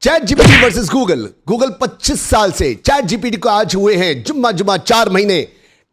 Chat GPT versus Google. Google 25 साल से chat GPT को आज हुए हैं जुम्मा 4 महीने।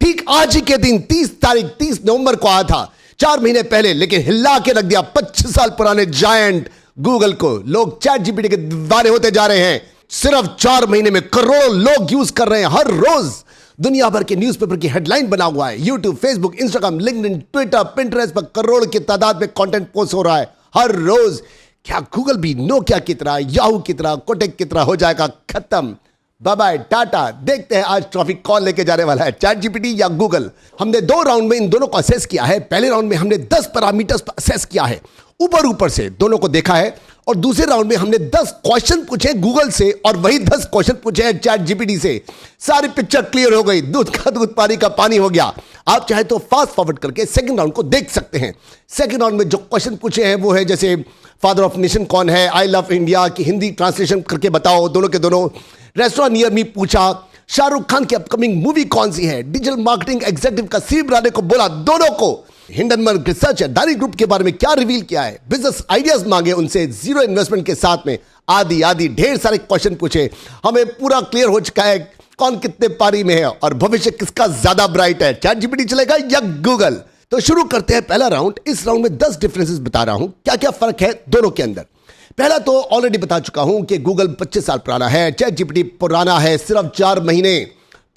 ठीक आज ही के दिन 30 नवंबर को आया था, 4 महीने पहले, लेकिन हिला के रख दिया 25 साल पुराने जायंट गूगल को। लोग चैट जीपीटी के दीवाने होते जा रहे हैं। सिर्फ 4 महीने में करोड़ों लोग यूज कर रहे हैं। हर रोज दुनिया भर के न्यूज़पेपर की हेडलाइन बना हुआ है। YouTube, Facebook, Instagram, LinkedIn, Twitter, Pinterest पर करोड़ की तादाद में कंटेंट पोस्ट हो रहा है हर रोज। क्या गूगल भी नोकिया की तरह, याहू की तरह, कोटेक की तरह हो जाएगा खत्म? Bye bye, tata. देखते हैं आज ट्रॉफी कौन लेके जाने वाला है, चैट जीपीटी या गूगल। हमने 2 राउंड में इन दोनों को असेस किया है। पहले राउंड में हमने 10 पैरामीटर्स पर असेस किया है, ऊपर से दोनों को देखा है। और दूसरे राउंड में हमने 10 क्वेश्चन पूछे गूगल से और वही 10 क्वेश्चन पूछे हैं चैट जीपीटी से। सारी पिक्चर क्लियर हो गई, दूध का दूध पानी का पानी हो गया। आप चाहे तो फास्ट फॉरवर्ड करके सेकंड राउंड को देख सकते हैं। सेकंड राउंड में जो क्वेश्चन पूछे हैं वो है जैसे फादर ऑफ नेशन कौन है, आई लव इंडिया की हिंदी ट्रांसलेशन करके बताओ, दोनों के दोनों। रेस्टोरेंट नियर मी पूछा, शाहरुख खान की अपकमिंग मूवी कौन सी है, डिजिटल मार्केटिंग एग्जीक्यूटिव का सीवी बनाने को बोला दोनों को। हिंडनबर्ग रिसर्च है दानी ग्रुप के बारे में क्या रिवील किया है, बिजनेस आइडियाज मांगे उनसे जीरो इन्वेस्टमेंट के साथ में, आदि ढेर सारे क्वेश्चन पूछे। हमें पूरा क्लियर हो चुका है कौन कितने पारी में है और भविष्य किसका ज्यादा ब्राइट है, चैट जीपीटी चलेगा या गूगल। तो शुरू करते हैं पहला राउंड। इस राउंड में 10 डिफरेंसेस बता रहा हूं, क्या क्या फर्क है दोनों के अंदर। पहला तो ऑलरेडी बता चुका हूं कि गूगल 25 साल पुराना है, चैट जीपीटी पुराना है सिर्फ 4 महीने।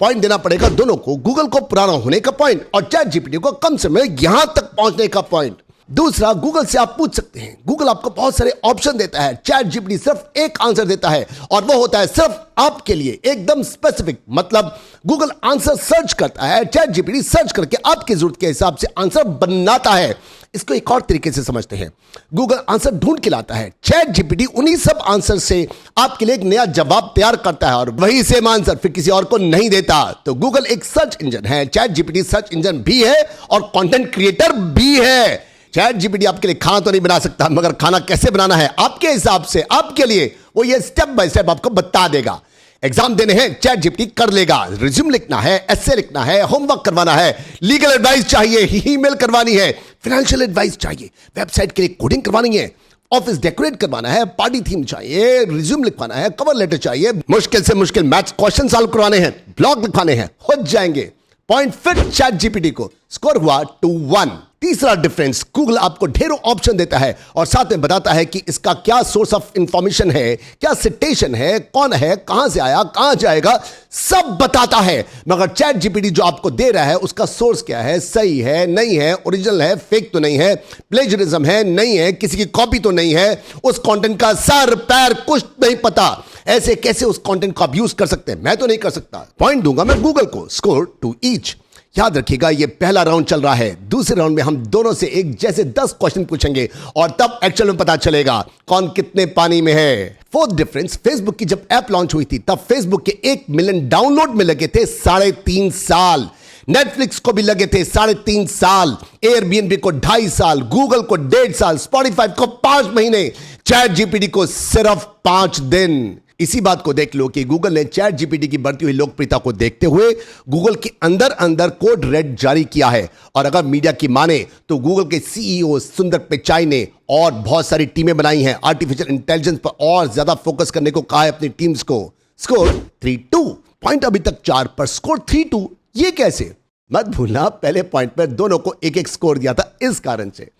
पॉइंट देना पड़ेगा दोनों को, गूगल को पुराना होने का पॉइंट और चैट जीपीटी को कम समय यहां तक पहुंचने का पॉइंट। दूसरा, गूगल से आप पूछ सकते हैं, गूगल आपको बहुत सारे ऑप्शन देता है, चैट जीपीटी सिर्फ एक आंसर देता है और वो होता है सिर्फ आपके लिए, एकदम स्पेसिफिक। मतलब गूगल आंसर सर्च करता है, चैट जीपीटी सर्च करके आपकी जरूरत के हिसाब से आंसर बनाता है। इसको एक और तरीके से समझते हैं, गूगल आंसर ढूंढ के लाता है, चैट जीपीटी उन्हीं सब आंसर से आपके लिए एक नया जवाब तैयार करता है और वही सेम आंसर फिर किसी और को नहीं देता। तो गूगल एक सर्च इंजन है, चैट जीपीटी सर्च इंजन भी है और कंटेंट क्रिएटर भी है। चैट जीपीटी आपके लिए खाना तो नहीं बना सकता, मगर खाना कैसे बनाना है आपके हिसाब से, आपके लिए, वो ये स्टेप बाय स्टेप आपको बता देगा। एग्जाम देने हैं चैट जीपीटी कर लेगा, रिज्यूम लिखना है, एस्से लिखना है, होमवर्क करवाना है, लीगल एडवाइस चाहिए, ईमेल करवानी है, फाइनेंशियल एडवाइस चाहिए, वेबसाइट के लिए कोडिंग करवानी है, ऑफिस डेकोरेट करवाना है, पार्टी थीम चाहिए, रिज्यूम लिखवाना है, कवर लेटर चाहिए, मुश्किल से मुश्किल मैथ्स क्वेश्चन सॉल्व करवाने हैं, ब्लॉग लिखवाने हैं, हो जाएंगे। पॉइंट फिट चैट जीपीटी को, स्कोर हुआ 2-1। तीसरा डिफरेंस, गूगल आपको ढेरों ऑप्शन देता है और साथ में बताता है कि इसका क्या सोर्स ऑफ इंफॉर्मेशन है, क्या सिटेशन है, कौन है, कहां से आया, कहां जाएगा, सब बताता है। मगर चैट जीपीटी जो आपको दे रहा है उसका सोर्स क्या है, सही है, नहीं है, ओरिजिनल है, फेक तो नहीं है, प्लेजरिज्म है, नहीं है, किसी की कॉपी तो नहीं है, उस कंटेंट का सर पैर कुछ नहीं पता। ऐसे कैसे उस कंटेंट को आप यूज कर सकते हैं? मैं तो नहीं कर सकता। पॉइंट दूंगा मैं गूगल को, स्कोर 2 ईच। याद रखिएगा ये पहला राउंड चल रहा है, दूसरे राउंड में हम दोनों से एक जैसे 10 क्वेश्चन पूछेंगे और तब एक्चुअल में पता चलेगा कौन कितने पानी में है। फोर्थ डिफरेंस, फेसबुक की जब ऐप लॉन्च हुई थी तब फेसबुक के 1 मिलियन डाउनलोड में लगे थे 3.5 साल, नेटफ्लिक्स को भी लगे थे 3.5 साल, एयरबीएनबी को 2.5 साल, गूगल को 1.5 साल, स्पॉटिफाई को 5 महीने, चैट जीपीटी को सिर्फ 5 दिन। इसी बात को देख लो कि गूगल ने चैट जीपीटी की बढ़ती हुई लोकप्रियता को देखते हुए गूगल के अंदर कोड रेड जारी किया है। और अगर मीडिया की माने तो गूगल के सीईओ सुंदर पिचाई ने और बहुत सारी टीमें बनाई हैं, आर्टिफिशियल इंटेलिजेंस पर और ज्यादा फोकस करने को कहा है अपनी टीम्स को। स्कोर 3-2। पॉइंट अभी तक 4 पर स्कोर 3-2। ये कैसे? मत भूलना पहले पॉइंट पर दोनों को एक स्कोर दिया था इस कारण से।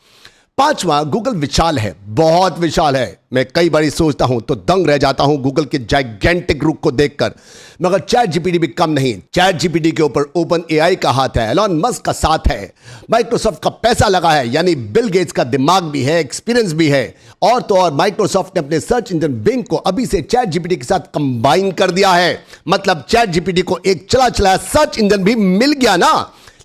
पांचवा, गूगल विशाल है, बहुत विशाल है। मैं कई बार सोचता हूं तो दंग रह जाता हूं गूगल के जाइगेंटिक रूप को देखकर, मगर चैट जीपीटी भी कम नहीं। चैट जीपीटी के ऊपर ओपन एआई का हाथ है, एलॉन मस्क का साथ है, माइक्रोसॉफ्ट का पैसा लगा है, यानी बिल गेट्स का दिमाग भी है, एक्सपीरियंस भी है। और तो और माइक्रोसॉफ्ट ने अपने सर्च इंजन बिंग को अभी से चैट जीपीटी के साथ कंबाइन कर दिया है। मतलब चैट जीपीटी को एक चला सर्च इंजन भी मिल गया ना।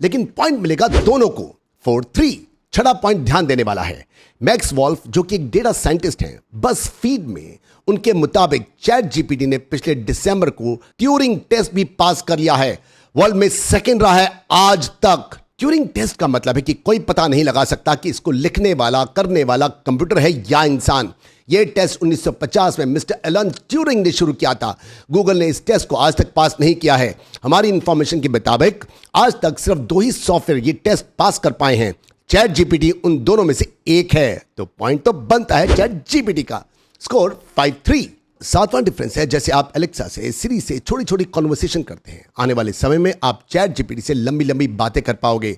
लेकिन पॉइंट मिलेगा दोनों को, 4-3। छठा पॉइंट ध्यान देने वाला है। मैक्स वॉल्फ जो कि एक डेटा साइंटिस्ट हैं, बस फीड में उनके मुताबिक चैट जीपीटी ने पिछले दिसंबर को ट्यूरिंग टेस्ट भी पास कर लिया है, वर्ल्ड में सेकंड रहा है आज तक। ट्यूरिंग टेस्ट का मतलब है कि कोई पता नहीं लगा सकता कि इसको लिखने वाला, करने वाला कंप्यूटर है या इंसान। यह टेस्ट 1950 में मिस्टर एलन ट्यूरिंग ने शुरू किया था। गूगल ने इस टेस्ट को आज तक पास नहीं किया है। हमारी इंफॉर्मेशन के मुताबिक आज तक सिर्फ 2 ही सॉफ्टवेयर ये टेस्ट पास कर पाए हैं, चैट जीपीटी उन दोनों में से एक है। तो पॉइंट तो बनता है चैट जीपीटी का। स्कोर 5-3। सातवां डिफरेंस है, जैसे आप एलेक्सा से, सिरी से छोटी छोटी कॉन्वर्सेशन करते हैं, आने वाले समय में आप चैट जीपीटी से लंबी लंबी बातें कर पाओगे,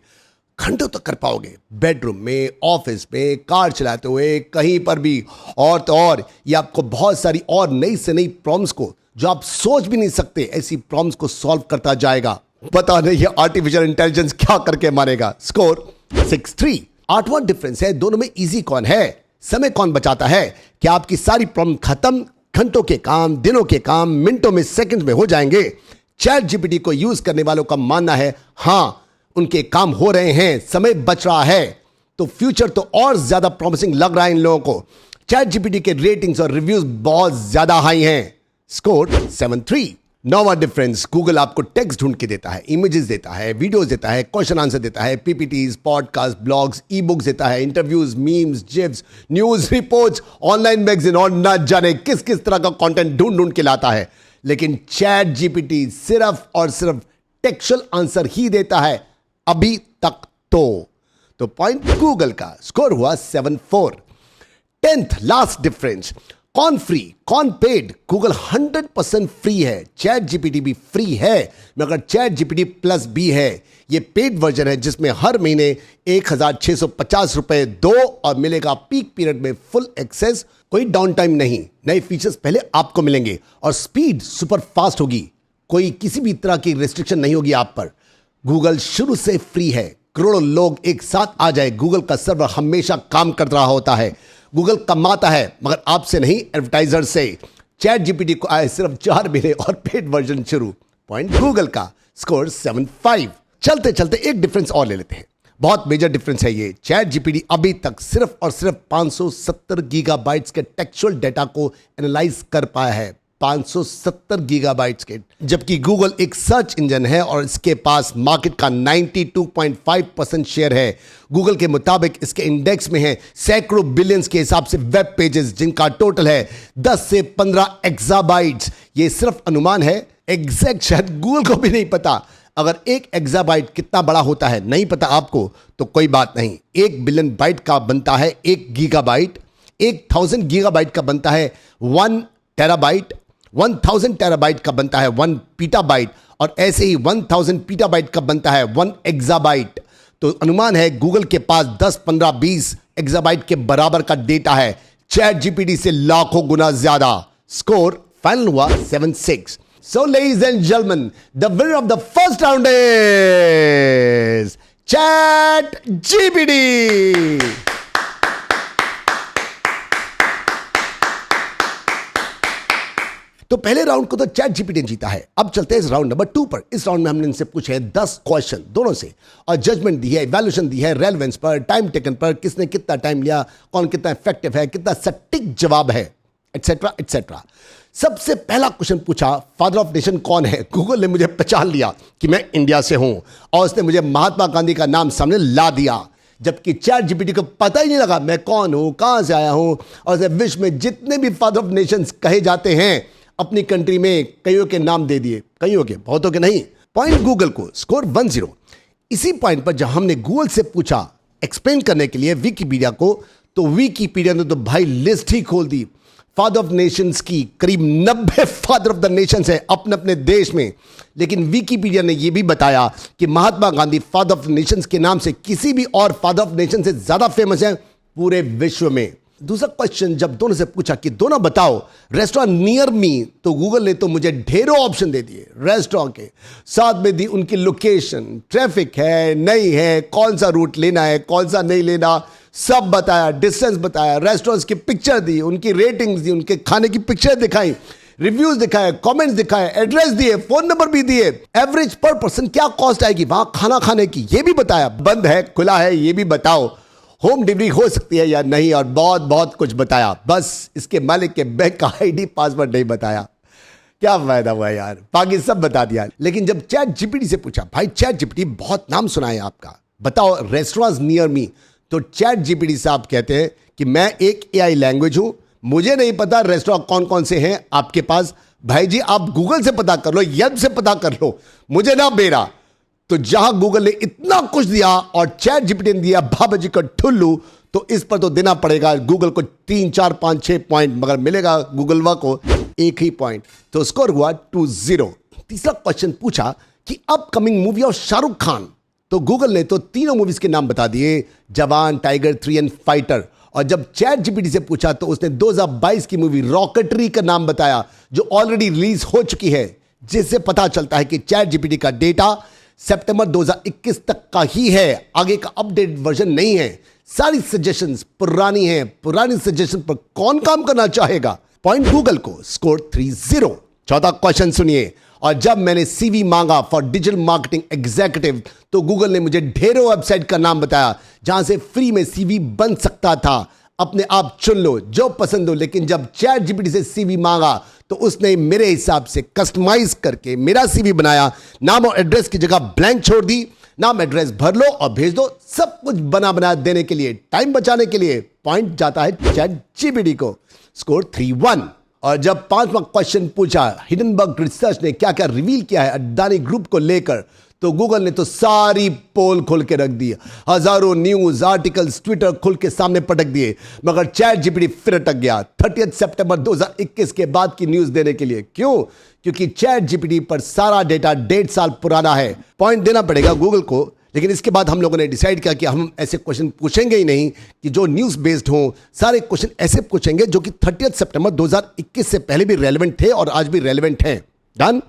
घंटों तक कर पाओगे, बेडरूम में, ऑफिस में, कार चलाते हुए, कहीं पर भी। और तो और ये आपको बहुत सारी और नई से नई प्रॉब्लम्स को, जो आप सोच भी नहीं सकते, ऐसी प्रॉब्लम्स को सॉल्व करता जाएगा। पता नहीं ये आर्टिफिशियल इंटेलिजेंस क्या करके मारेगा। स्कोर 6-3। आठवां डिफरेंस है, दोनों में इजी कौन है, समय कौन बचाता है। क्या आपकी सारी प्रॉब्लम खत्म, घंटों के काम, दिनों के काम मिनटों में, सेकंड में हो जाएंगे। चैट जीपीटी को यूज करने वालों का मानना है हां, उनके काम हो रहे हैं, समय बच रहा है, तो फ्यूचर तो और ज्यादा प्रॉमिसिंग लग रहा है इन लोगों को। चैट जीपीटी के रेटिंग्स और रिव्यूज बहुत ज्यादा हाई हैं। स्कोर 7-3। नौवां डिफरेंस, गूगल आपको टेक्स्ट ढूंढ के देता है, इमेजेस देता है, वीडियोस देता है, क्वेश्चन आंसर देता है, PPTs, podcast, blogs, e books देता है, interviews, memes, GIFs, news reports, online magazine और न जाने किस किस तरह का कंटेंट ढूंढ ढूंढ के लाता है। लेकिन चैट जीपीटी सिर्फ और सिर्फ टेक्सुअल आंसर ही देता है अभी तक। तो पॉइंट गूगल का। स्कोर हुआ 7-4। 10th लास्ट डिफरेंस, कौन फ्री कौन पेड। गूगल 100% फ्री है, चैट जीपीटी भी फ्री है, मगर चैट जीपीटी प्लस भी है। यह पेड वर्जन है जिसमें हर महीने 1650 रुपए दो और मिलेगा पीक पीरियड में फुल एक्सेस, कोई डाउन टाइम नहीं, नए फीचर्स पहले आपको मिलेंगे और स्पीड सुपर फास्ट होगी, कोई किसी भी तरह की रिस्ट्रिक्शन नहीं होगी आप पर। गूगल शुरू से फ्री है, करोड़ों लोग एक साथ आ जाए, गूगल का सर्वर हमेशा काम कर रहा होता है। गूगल कमाता है मगर आपसे नहीं, एडवर्टाइजर से। चैट जीपीटी को आए सिर्फ 4 महीने और पेड वर्जन शुरू। पॉइंट गूगल का। स्कोर 7-5। चलते चलते एक डिफरेंस और ले लेते हैं, बहुत मेजर डिफरेंस है ये। चैट जीपीटी अभी तक सिर्फ और सिर्फ 570 गीगाबाइट्स के टेक्सचुअल डेटा को एनालाइज कर पाया है, 570 गीगाबाइट्स के, जबकि गूगल एक सर्च इंजन है और इसके पास मार्केट का 92.5% शेयर है। गूगल के मुताबिक इसके इंडेक्स में है सैकड़ों बिलियंस के हिसाब से वेब पेजेस, जिनका टोटल है 10 से 15 एक्साबाइट्स। ये सिर्फ अनुमान है, एग्जैक्ट शायद गूगल को भी नहीं पता। अगर 1 एक्साबाइट कितना बड़ा होता है नहीं पता आपको तो कोई बात नहीं, 1 बिलियन बाइट का बनता है 1 गीगाबाइट, 1000 गीगाबाइट का बनता है 1 टेराबाइट, 1000 टेराबाइट का बनता है 1 पीटाबाइट, और ऐसे ही 1000 पीटाबाइट का बनता है 1 एक्साबाइट। तो अनुमान है गूगल के पास 10, 15, 20 एक्साबाइट के बराबर का डेटा है, चैट जीपीटी से लाखों गुना ज्यादा। स्कोर फाइनल हुआ 7-6। So ladies and gentlemen, the winner of the first round is ChatGPT. तो पहले राउंड को तो चैट जीपीटी ने जीता है। अब चलते हैं इस राउंड नंबर 2 पर। इस राउंड में हमने इनसे पूछे हैं 10 क्वेश्चन दोनों से, और जजमेंट दी है, इवैल्यूएशन दी है, रेलेवेंस पर, टाइम टेकन पर, किसने कितना टाइम लिया, कौन कितना इफेक्टिव है, कितना सटीक जवाब है, एटसेट्रा एटसेट्रा। सबसे पहला क्वेश्चन पूछा, फादर ऑफ नेशन कौन है। गूगल ने मुझे पहचान लिया कि मैं इंडिया से हूं और उसने मुझे महात्मा गांधी का नाम सामने ला दिया, जबकि चैट जीपीटी को पता ही नहीं लगा मैं कौन हूं, कहां से आया हूं। और विश्व में जितने भी फादर ऑफ नेशंस कहे जाते हैं अपनी कंट्री में, कईयों के नाम दे दिए, कईयों के, बहुतों के नहीं। पॉइंट गूगल को। स्कोर 1-0। इसी पॉइंट पर जब हमने गूगल से पूछा एक्सप्लेन करने के लिए विकिपीडिया को, तो विकिपीडिया ने तो भाई लिस्ट ही खोल दी फादर ऑफ नेशंस की। करीब 90 फादर ऑफ द नेशंस है अपने अपने देश में, लेकिन विकिपीडिया ने यह भी बताया कि Mahatma Gandhi father of Nations के नाम से किसी भी और फादर ऑफ नेशन से ज्यादा फेमस है पूरे विश्व में। दूसरा क्वेश्चन जब दोनों से पूछा कि दोनों बताओ रेस्टोरेंट नियर मी, तो गूगल ने तो मुझे ढेरों ऑप्शन दे दिए रेस्टोरेंट के, साथ में दी उनकी लोकेशन, ट्रैफिक है नहीं है, कौन सा रूट लेना है कौन सा नहीं लेना, सब बताया, डिस्टेंस बताया, रेस्टोरेंट्स की पिक्चर दी, उनकी रेटिंग्स दी, उनके खाने की पिक्चर दिखाई, रिव्यूज दिखाए, कमेंट्स दिखाए, एड्रेस दिए, फोन नंबर भी दिए, एवरेज पर पर्सन क्या कॉस्ट आएगी वहां खाना खाने की ये भी बताया, बंद है खुला है ये भी बताओ, होम डिलीवरी हो सकती है या नहीं, और बहुत बहुत कुछ बताया। बस इसके मालिक के बैंक का आईडी पासवर्ड नहीं बताया। क्या फायदा हुआ यार, बाकी सब बता दिया। लेकिन जब चैट जीपीटी से पूछा, भाई चैट जीपीटी बहुत नाम सुना है आपका, बताओ रेस्टोरेंट्स नियर मी, तो चैट जीपीटी साहब कहते हैं कि मैं एक एआई लैंग्वेज हूं, मुझे नहीं पता रेस्टोरेंट कौन कौन से हैं आपके पास, भाई जी आप गूगल से पता कर लो, येल्प से पता कर लो, मुझे ना बेरा। तो जहां गूगल ने इतना कुछ दिया और चैट जीपीटी ने दिया बाबा जी का ठुल्लू, तो इस पर तो देना पड़ेगा गूगल को 3, 4, 5, 6 पॉइंट, मगर मिलेगा गूगल वा को एक ही पॉइंट, तो स्कोर हुआ 2-0। तीसरा क्वेश्चन पूछा कि upcoming movie of Shahrukh Khan, तो गूगल ने तो तीनों मूवीज के नाम बता दिए, जवान, टाइगर 3 एंड फाइटर। और जब चैट जीपीटी से पूछा तो उसने 2022 की मूवी रॉकेटरी का नाम बताया, जो ऑलरेडी रिलीज हो चुकी है, जिससे पता चलता है कि चैट जीपीटी का डेटा सितंबर 2021 तक का ही है, आगे का अपडेट वर्जन नहीं है। सारी सजेशंस पुरानी हैं, पुरानी सजेशन पर कौन काम करना चाहेगा? पॉइंट गूगल को, स्कोर 3-0। चौथा क्वेश्चन सुनिए। और जब मैंने सीवी मांगा फॉर डिजिटल मार्केटिंग एग्जीक्यूटिव, तो गूगल ने मुझे ढेरों वेबसाइट का नाम बताया जहां से फ्री में सीवी बन सकता था। अपने आप चुन लो जो पसंद हो। लेकिन जब चैट जीपीटी से सीवी मांगा तो उसने मेरे हिसाब से कस्टमाइज करके मेरा सीवी बनाया। नाम और एड्रेस की जगह ब्लैंक छोड़ दी। नाम एड्रेस भर लो और भेज दो। सब कुछ बना देने के लिए, टाइम बचाने के लिए। पॉइंट जाता है चैट जीपीटी को, स्कोर 3-1। और जब पांचवा क्वेश्चन पूछा हिडनबर्ग रिसर्च ने क्या क्या रिवील किया है अडानी ग्रुप को लेकर, तो गूगल ने तो सारी पोल खोल के रख दी। हजारों न्यूज आर्टिकल्स ट्विटर खुल के सामने पटक दिए, मगर चैट जीपीटी फिर अटक गया 30 सितंबर 2021 के बाद की न्यूज देने के लिए। क्यों? क्योंकि चैट जीपीटी पर सारा डेटा 1.5 साल पुराना है। पॉइंट देना पड़ेगा गूगल को। लेकिन इसके बाद हम लोगों ने डिसाइड किया कि हम ऐसे क्वेश्चन पूछेंगे ही नहीं कि जो न्यूज बेस्ड हो। सारे क्वेश्चन ऐसे पूछेंगे जो कि 30 सितंबर 2021 से पहले भी रेलेवेंट थे और आज भी रेलेवेंट हैं। डन?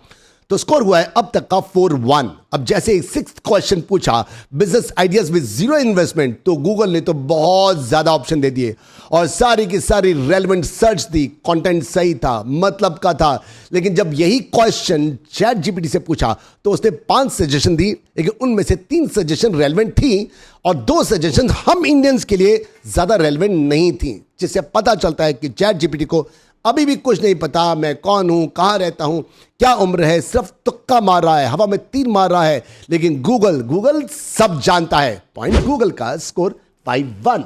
तो स्कोर हुआ है अब तक का 4-1। अब जैसे 6th क्वेश्चन पूछा business ideas with zero investment, तो गूगल ने तो बहुत ज्यादा ऑप्शन दे दिए और सारी की सारी रेलेवेंट सर्च दी। कंटेंट सही था, मतलब का था। लेकिन जब यही क्वेश्चन चैट जीपीटी से पूछा तो उसने 5 सजेशन दी, लेकिन उनमें से 3 सजेशन रेलेवेंट थी और 2 सजेशन हम इंडियंस के लिए ज्यादा रेलेवेंट नहीं थी, जिससे पता चलता है कि चैट जीपीटी को अभी भी कुछ नहीं पता। मैं कौन हूं, कहां रहता हूं, क्या उम्र है, सिर्फ तुक्का मार रहा है, हवा में तीर मार रहा है। लेकिन गूगल सब जानता है। पॉइंट गूगल का, स्कोर 5-1।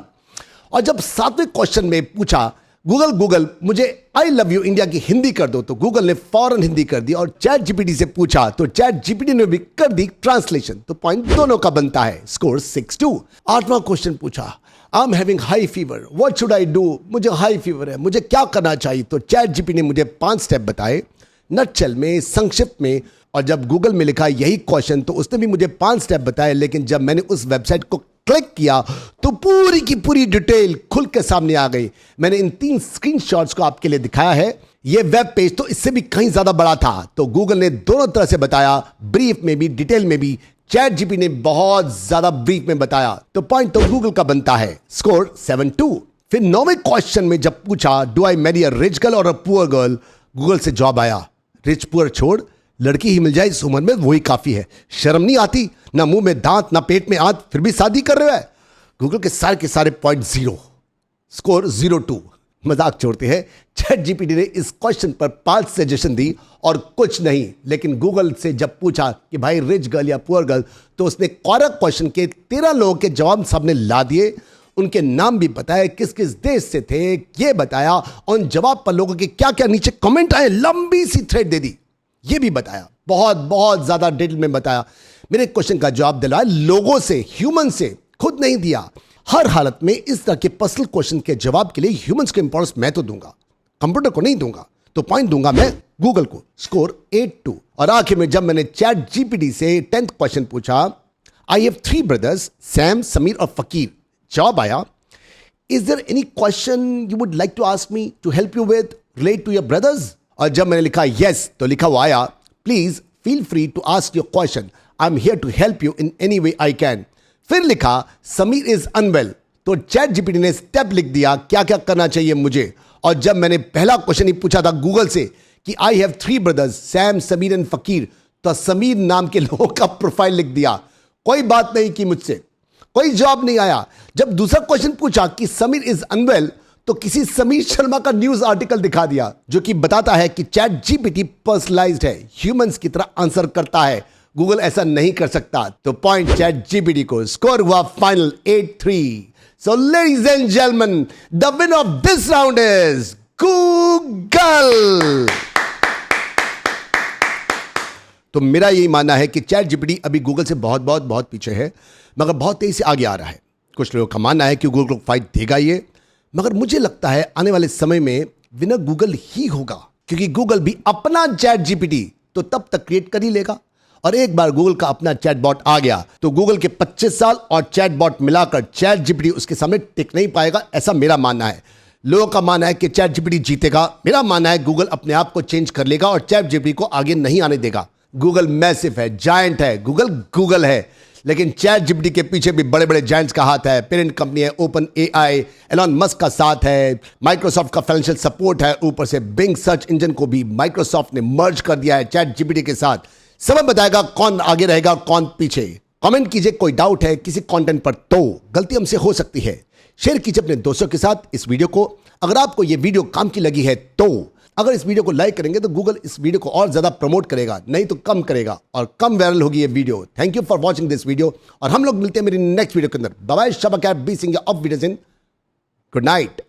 और जब 7वें क्वेश्चन में पूछा गूगल मुझे आई लव यू इंडिया की हिंदी कर दो, तो गूगल ने फौरन हिंदी कर दी। और चैट जीपीटी से पूछा तो चैट जीपीटी ने भी कर दी ट्रांसलेशन। तो पॉइंट दोनों का बनता है, स्कोर 6-2। 8वां क्वेश्चन पूछा I am having high fever, what should I do? मुझे हाई फीवर है, मुझे क्या करना चाहिए? तो चैट जीपीटी ने मुझे 5 स्टेप बताए, नटशेल में, संक्षिप्त में। और जब गूगल में लिखा यही क्वेश्चन तो उसने भी मुझे 5 स्टेप बताए। लेकिन जब मैंने उस वेबसाइट को क्लिक किया तो पूरी की पूरी डिटेल खुल के सामने आ गई। मैंने इन 3 स्क्रीनशॉट्स को आपके लिए दिखाया है। ये वेब पेज तो इससे भी कहीं ज्यादा बड़ा था। तो गूगल ने दोनों तरह से बताया, ब्रीफ में भी, डिटेल में भी। चैट जीपीटी ने बहुत ज्यादा ब्रीफ में बताया। तो पॉइंट तो गूगल का बनता है, स्कोर 7-2। फिर 9वें क्वेश्चन में जब पूछा do I marry a rich girl और अ पुअर गर्ल, गूगल से जवाब आया रिच पुअर छोड़, लड़की ही मिल जाए इस उम्र में वही काफी है। शर्म नहीं आती? ना मुंह में दांत, ना पेट में आंत, फिर भी शादी कर रहे हो? गूगल के सारे पॉइंट 0, स्कोर 0-2। मजाक छोड़ते हैं, चैट जीपीटी ने इस क्वेश्चन पर 5 सजेशन दी और कुछ नहीं। लेकिन गूगल से जब पूछा कि भाई रिच गर्ल या पुअर गर्ल, तो उसने कॉरक क्वेश्चन के 13 लोगों के जवाब सामने ला दिए। उनके नाम भी बताए, किस किस देश से थे ये बताया। उन जवाब पर लोगों के क्या क्या नीचे कमेंट आए, लंबी सी थ्रेड दे दी, ये भी बताया। बहुत बहुत ज्यादा डिटेल में बताया। मेरे क्वेश्चन का जवाब दिलाया लोगों से, ह्यूमन से, खुद नहीं दिया। हर हालत में इस तरह के पर्सनल क्वेश्चन के जवाब के लिए ह्यूमंस को इंपॉर्टेंस मैं तो दूंगा, कंप्यूटर को नहीं दूंगा। तो पॉइंट दूंगा मैं गूगल को, स्कोर 8-2। और आखिर में जब मैंने चैट जीपीटी से 10th क्वेश्चन पूछा I have 3 brothers Sam, Sameer और फकीर, जवाब आया is there any question you would like to ask me to help you with relate to your brothers? और जब मैंने लिखा यस, तो लिखा हुआ आया please feel free to ask your question, I am here to help you in any way I can. फिर लिखा समीर इज अनवेल, तो चैट जीपीटी ने स्टेप लिख दिया क्या क्या करना चाहिए मुझे। और जब मैंने पहला क्वेश्चन ही पूछा था गूगल से कि आई have 3 brothers Sam, Sameer and फकीर, तो समीर नाम के लोगों का प्रोफाइल लिख दिया। कोई बात नहीं की मुझसे, कोई जवाब नहीं आया। जब दूसरा क्वेश्चन पूछा कि समीर इज अनवेल, तो किसी समीर शर्मा का न्यूज आर्टिकल दिखा दिया जो कि बताता है कि चैट जीपीटी पर्सनलाइज्ड है, ह्यूमंस की तरह आंसर करता है। गूगल ऐसा नहीं कर सकता। तो पॉइंट चैट जीपीटी को, स्कोर हुआ final 8-3। So ladies and gentleman, the winner of this round is Google. तो मेरा यही मानना है कि चैट जीपीटी अभी गूगल से बहुत बहुत बहुत पीछे है, मगर बहुत तेजी से आगे आ रहा है। कुछ लोगों का मानना है कि गूगल को फाइट देगा ये, मगर मुझे लगता है आने वाले समय में विनर गूगल ही होगा। क्योंकि गूगल भी अपना चैट जीपीटी तो तब तक क्रिएट कर ही लेगा। और एक बार गूगल का अपना चैटबॉट आ गया तो गूगल के 25 साल और चैटबॉट मिलाकर चैट जीपीटी उसके सामने टिक नहीं पाएगा, ऐसा मेरा मानना है। लोगों का मानना है कि चैट जीपीटी जीतेगा, मेरा मानना है गूगल अपने आप को चेंज कर लेगा और चैट जीपीटी को आगे नहीं आने देगा। गूगल मैसिव है, जायंट है, गूगल है, लेकिन चैट जीपीटी के पीछे भी बड़े बड़े जायंट्स का हाथ है। पेरेंट कंपनी है ओपन एआई, एलॉन मस्क का साथ है, माइक्रोसॉफ्ट का फाइनेंशियल सपोर्ट है, ऊपर से बिंग सर्च इंजन को भी माइक्रोसॉफ्ट ने मर्ज कर दिया है चैट जीपीटी के साथ। समय बताएगा कौन आगे रहेगा कौन पीछे। कमेंट कीजिए कोई डाउट है किसी कंटेंट पर तो गलती हमसे हो सकती है। शेयर कीजिए अपने दोस्तों के साथ इस वीडियो को। अगर आपको यह वीडियो काम की लगी है तो अगर इस वीडियो को लाइक करेंगे तो गूगल इस वीडियो को और ज्यादा प्रमोट करेगा, नहीं तो कम करेगा और कम वायरल होगी ये video. Thank you for watching this video और हम लोग मिलते हैं मेरी नेक्स्ट वीडियो के अंदर। बाय बाय, शबा कैब बी सिंह of videos in good night.